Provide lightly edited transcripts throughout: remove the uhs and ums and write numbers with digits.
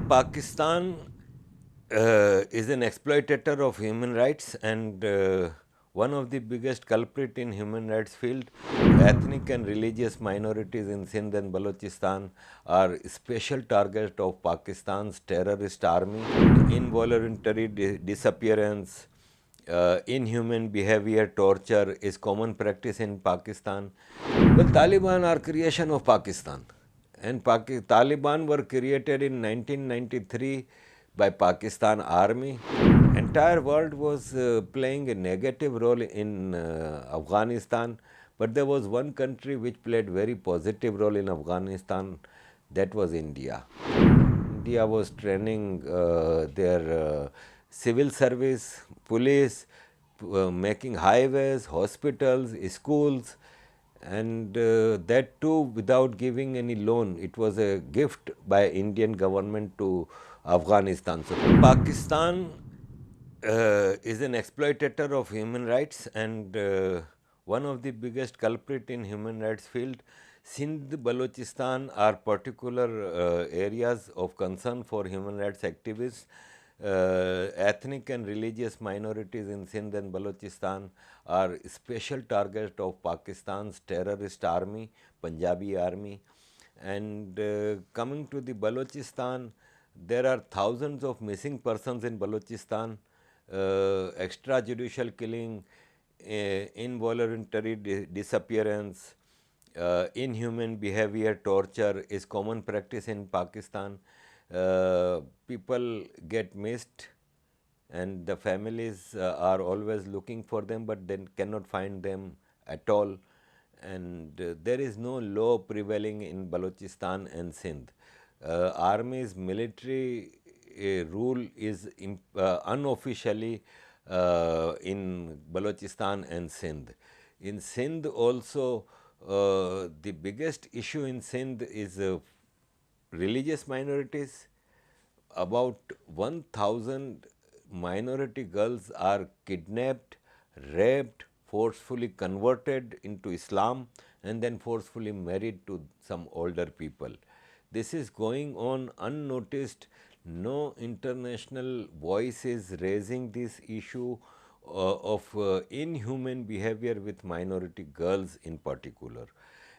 Pakistan is an exploitator of human rights and one of the biggest culprit in human rights field. Ethnic and religious minorities in Sindh and Balochistan are special target of Pakistan's terrorist army. Involuntary disappearance, inhuman behavior, torture is common practice in Pakistan. Well, Taliban are creation of Pakistan, and Taliban were created in 1993 by Pakistan Army. Entire world was playing a negative role in Afghanistan, but there was one country which played very positive role in Afghanistan. That was India. India was training their civil service, police, making highways, hospitals, schools, and that too without giving any loan. It was a gift by Indian government to Afghanistan. So Pakistan is an exploitator of human rights and one of the biggest culprit in human rights field. Sindh, Balochistan are particular areas of concern for human rights activists. Ethnic and religious minorities in Sindh and Balochistan are special target of Pakistan's terrorist army, Punjabi army. And coming to the Balochistan, there are thousands of missing persons in Balochistan, extrajudicial killing, involuntary disappearance, inhuman behavior, torture is common practice in Pakistan. People get missed and the families are always looking for them, but they cannot find them at all. And there is no law prevailing in Balochistan and Sindh. Army's military rule is unofficially in Balochistan and Sindh. In Sindh also, the biggest issue in Sindh is religious minorities. About 1,000 minority girls are kidnapped, raped, forcefully converted into Islam, and then forcefully married to some older people. This is going on unnoticed. No international voice is raising this issue of inhuman behavior with minority girls in particular.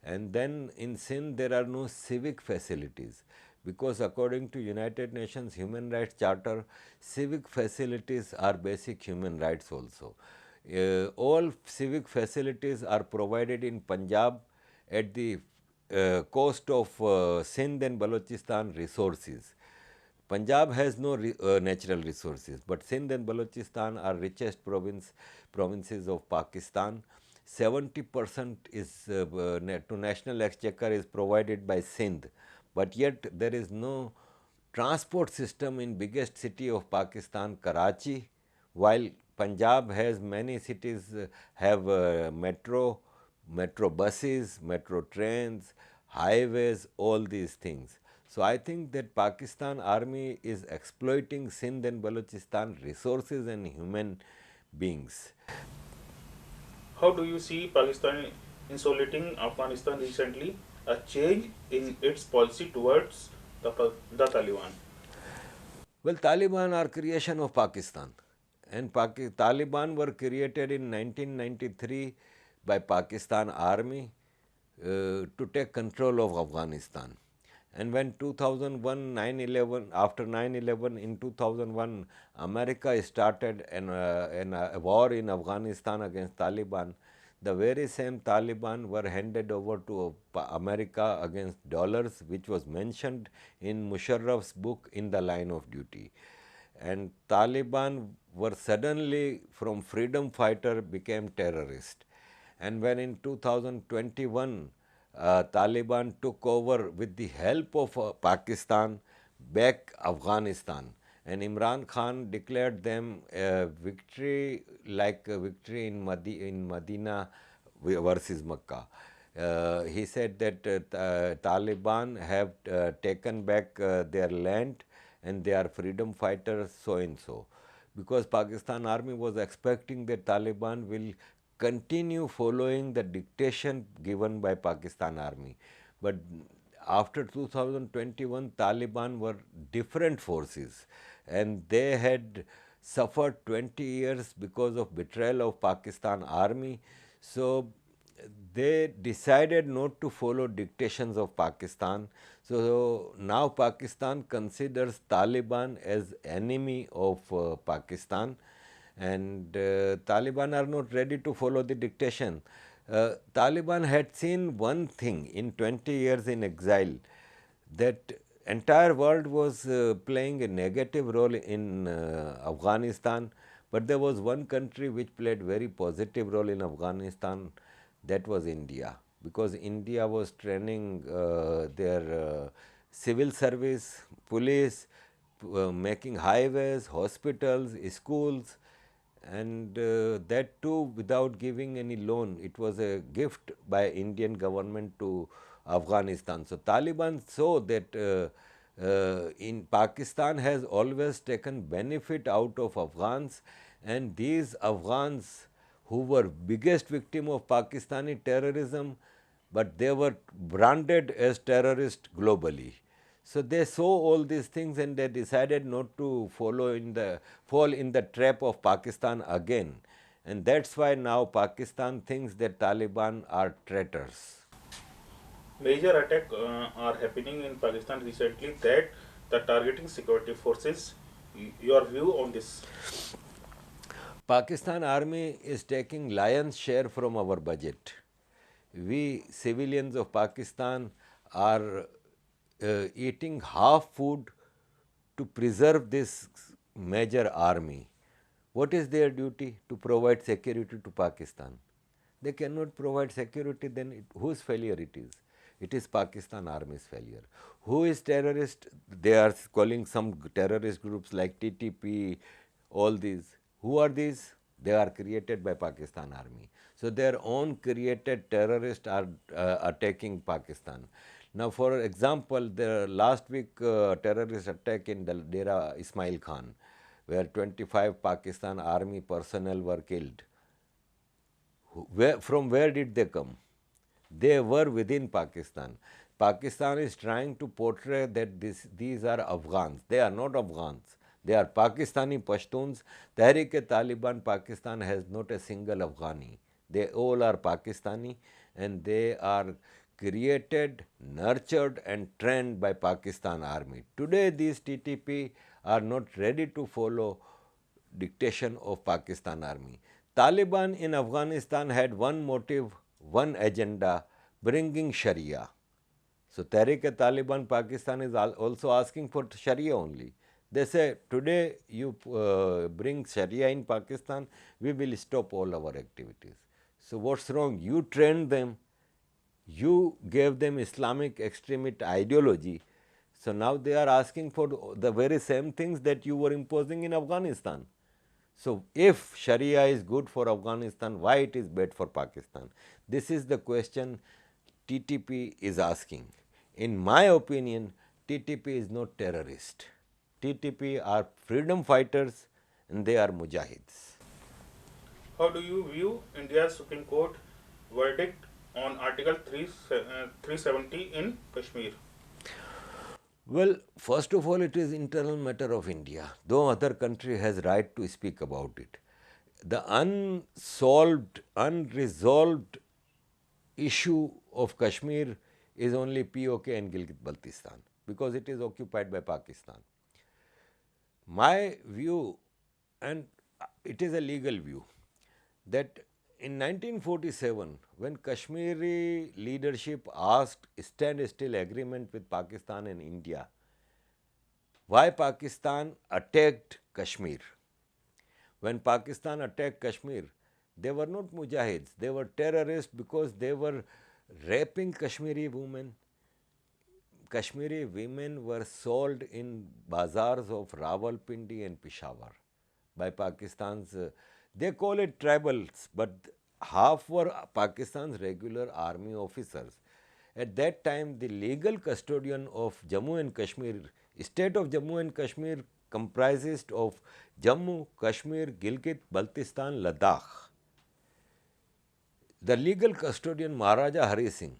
And then in Sindh there are no civic facilities, because according to United Nations Human Rights Charter, civic facilities are basic human rights also. All civic facilities are provided in Punjab at the cost of Sindh and Balochistan resources. Punjab has no natural resources, but Sindh and Balochistan are richest provinces of Pakistan. 70% is to national exchequer is provided by Sindh, but yet there is no transport system in biggest city of Pakistan, Karachi, while Punjab has many cities have metro buses, metro trains, highways, all these things. So I think that Pakistan army is exploiting Sindh and Balochistan resources and human beings. How do you see Pakistan insulating Afghanistan recently? A change in its policy towards the Taliban. Well, Taliban are creation of Pakistan, and Taliban were created in 1993 by Pakistan Army to take control of Afghanistan. And when 2001, 9/11, after 9/11 in 2001, America started a war in Afghanistan against Taliban. The very same Taliban were handed over to America against dollars, which was mentioned in Musharraf's book In the Line of Duty. And Taliban were suddenly from freedom fighter became terrorist. And when in 2021 Taliban took over with the help of Pakistan back Afghanistan, and Imran Khan declared them a victory like a victory in Medina versus Makkah. He said that Taliban have taken back their land and they are freedom fighters so and so, because Pakistan army was expecting that Taliban will continue following the dictation given by Pakistan army. But after 2021, Taliban were different forces, and they had suffered 20 years because of betrayal of Pakistan army. So they decided not to follow dictations of Pakistan. So now Pakistan considers Taliban as enemy of Pakistan, and Taliban are not ready to follow the dictation. Taliban had seen one thing in 20 years in exile, that entire world was playing a negative role in Afghanistan, but there was one country which played very positive role in Afghanistan, that was India, because India was training their civil service, police, making highways, hospitals, schools, and that too without giving any loan. It was a gift by Indian government to Afghanistan. So Taliban saw that in Pakistan has always taken benefit out of Afghans, and these Afghans who were biggest victim of Pakistani terrorism, but they were branded as terrorists globally. So they saw all these things and they decided not to fall in the trap of Pakistan again. And that's why now Pakistan thinks that Taliban are traitors. Major attacks are happening in Pakistan recently that the targeting security forces. Your view on this? Pakistan army is taking lion's share from our budget. We civilians of Pakistan are eating half food to preserve this major army. What is their duty? To provide security to Pakistan. They cannot provide security, then whose failure it is? It is Pakistan army's failure. Who is terrorist? They are calling some terrorist groups like TTP, all these. Who are these? They are created by Pakistan army. So their own created terrorists are attacking Pakistan. Now, for example, the last week terrorist attack in the Dera Ismail Khan, where 25 Pakistan army personnel were killed. From where did they come? They were within Pakistan. Pakistan is trying to portray that these are Afghans. They are not Afghans. They are Pakistani Pashtuns. Tehreek-e-Taliban Pakistan has not a single Afghani. They all are Pakistani, and they are created, nurtured and trained by Pakistan army. Today these TTP are not ready to follow dictation of Pakistan army. Taliban in Afghanistan had one motive, one agenda, bringing Sharia. So Tehreek-e-Taliban Pakistan is also asking for Sharia only. They say, today you bring Sharia in Pakistan, we will stop all our activities. So what's wrong? You trained them, you gave them Islamic extremist ideology. So now they are asking for the very same things that you were imposing in Afghanistan. So if Sharia is good for Afghanistan, why it is bad for Pakistan? This is the question TTP is asking. In my opinion, TTP is not terrorist. TTP are freedom fighters and they are mujahids. How do you view India's Supreme Court verdict on Article 370 in Kashmir? Well, first of all, it is internal matter of India. No other country has right to speak about it. The unsolved, unresolved issue of Kashmir is only POK and Gilgit-Baltistan because it is occupied by Pakistan. My view, and it is a legal view, that in 1947, when Kashmiri leadership asked standstill agreement with Pakistan and India, why Pakistan attacked Kashmir? When Pakistan attacked Kashmir, they were not mujahids, they were terrorists because they were raping Kashmiri women. Kashmiri women were sold in bazaars of Rawalpindi and Peshawar by Pakistan's, they call it tribals, but half were Pakistan's regular army officers. At that time, the legal custodian of Jammu and Kashmir, state of Jammu and Kashmir comprises of Jammu, Kashmir, Gilgit, Baltistan, Ladakh. The legal custodian Maharaja Hari Singh,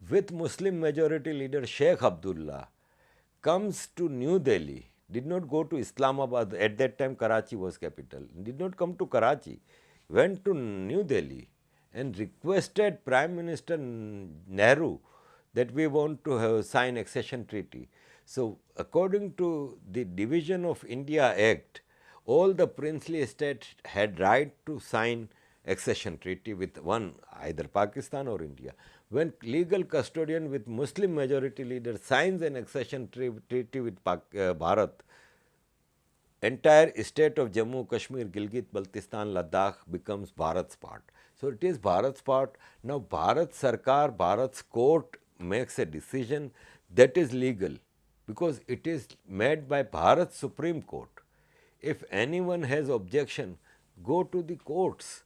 with Muslim majority leader Sheikh Abdullah comes to New Delhi, did not go to Islamabad, at that time Karachi was capital, did not come to Karachi, went to New Delhi and requested Prime Minister Nehru that we want to sign accession treaty. So according to the Division of India Act, all the princely estates had right to sign accession treaty with one, either Pakistan or India. When legal custodian with Muslim majority leader signs an accession treaty with Bharat, entire state of Jammu, Kashmir, Gilgit, Baltistan, Ladakh becomes Bharat's part. So it is Bharat's part. Now Bharat Sarkar, Bharat's court makes a decision that is legal because it is made by Bharat Supreme Court. If anyone has objection, go to the courts.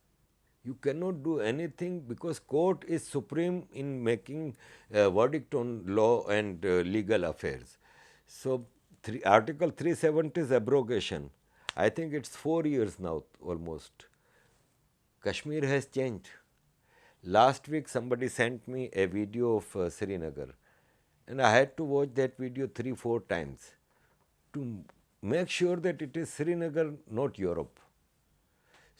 You cannot do anything because court is supreme in making verdict on law and legal affairs. So Article 370 is abrogation. I think it's 4 years now almost. Kashmir has changed. Last week somebody sent me a video of Srinagar and I had to watch that video 3-4 times to make sure that it is Srinagar, not Europe.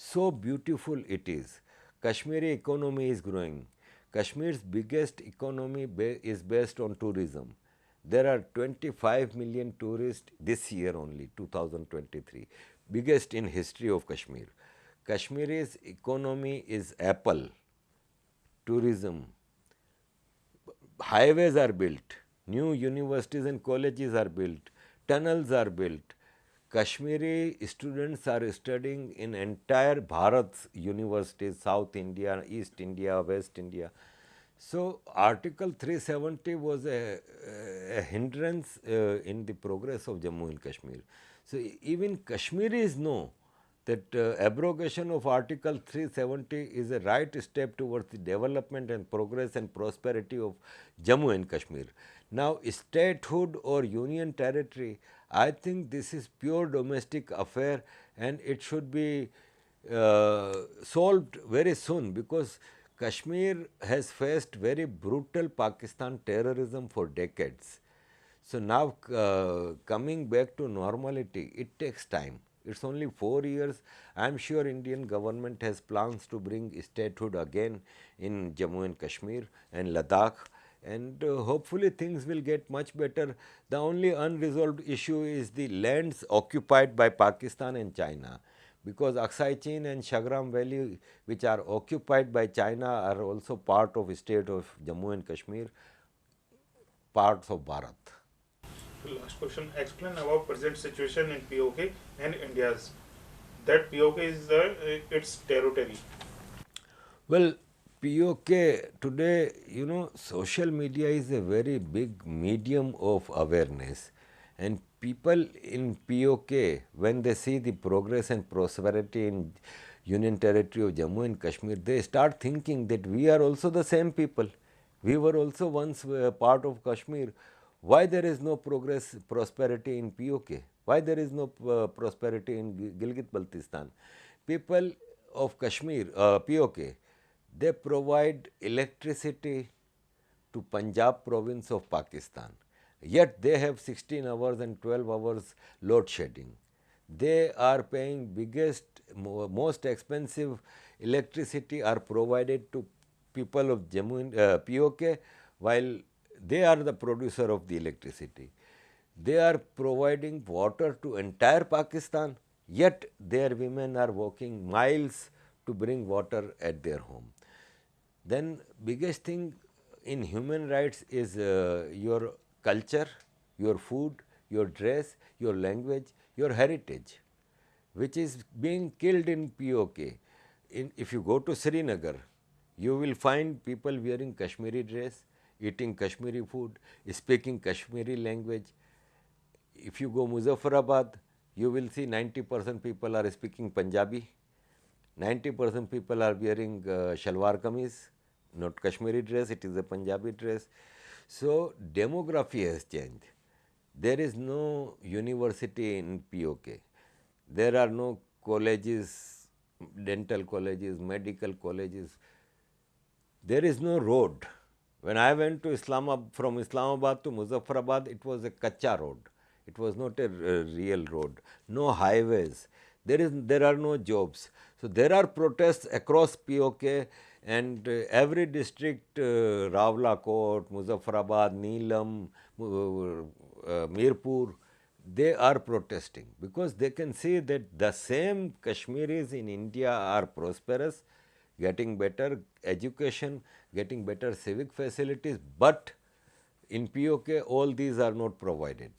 So beautiful it is. Kashmiri economy is growing. Kashmir's biggest economy is based on tourism. There are 25 million tourists this year only, 2023, biggest in history of Kashmir. Kashmir's economy is apple, tourism, highways are built, new universities and colleges are built, tunnels are built. Kashmiri students are studying in entire Bharat's universities, South India, East India, West India. So Article 370 was a hindrance in the progress of Jammu and Kashmir. So even Kashmiris know that abrogation of Article 370 is a right step towards the development and progress and prosperity of Jammu and Kashmir. Now, statehood or union territory, I think this is pure domestic affair and it should be solved very soon because Kashmir has faced very brutal Pakistan terrorism for decades. So now coming back to normality, it takes time. It's only 4 years. I'm sure Indian government has plans to bring statehood again in Jammu and Kashmir and Ladakh and hopefully things will get much better. The only unresolved issue is the lands occupied by Pakistan and China because Aksai Chin and Shagram Valley which are occupied by China are also part of state of Jammu and Kashmir, parts of Bharat. Last question. Explain about present situation in POK and India's. That POK is its territory. Well, POK today, social media is a very big medium of awareness, and people in POK, when they see the progress and prosperity in Union Territory of Jammu and Kashmir, they start thinking that we are also the same people. We were also once part of Kashmir. Why there is no progress, prosperity in POK? Why there is no prosperity in Gilgit-Baltistan? People of Kashmir, POK, they provide electricity to Punjab province of Pakistan. Yet they have 16 hours and 12 hours load shedding. They are paying biggest, most expensive electricity are provided to people of Jammu and POK while they are the producer of the electricity. They are providing water to entire Pakistan, yet their women are walking miles to bring water at their home. Then biggest thing in human rights is your culture, your food, your dress, your language, your heritage, which is being killed in POK. If you go to Srinagar, you will find people wearing Kashmiri dress, eating Kashmiri food, speaking Kashmiri language. If you go Muzaffarabad, you will see 90% people are speaking Punjabi, 90% people are wearing shalwar kameez, not Kashmiri dress, it is a Punjabi dress. So demography has changed. There is no university in POK. There are no colleges, dental colleges, medical colleges. There is no road. When I went to from Islamabad to Muzaffarabad, it was a kacha road. It was not a real road. No highways. There are no jobs. So there are protests across POK, and every district, Ravla Kot, Muzaffarabad, Neelam, Mirpur, they are protesting because they can see that the same Kashmiris in India are prosperous, getting better education, getting better civic facilities, but in POK all these are not provided.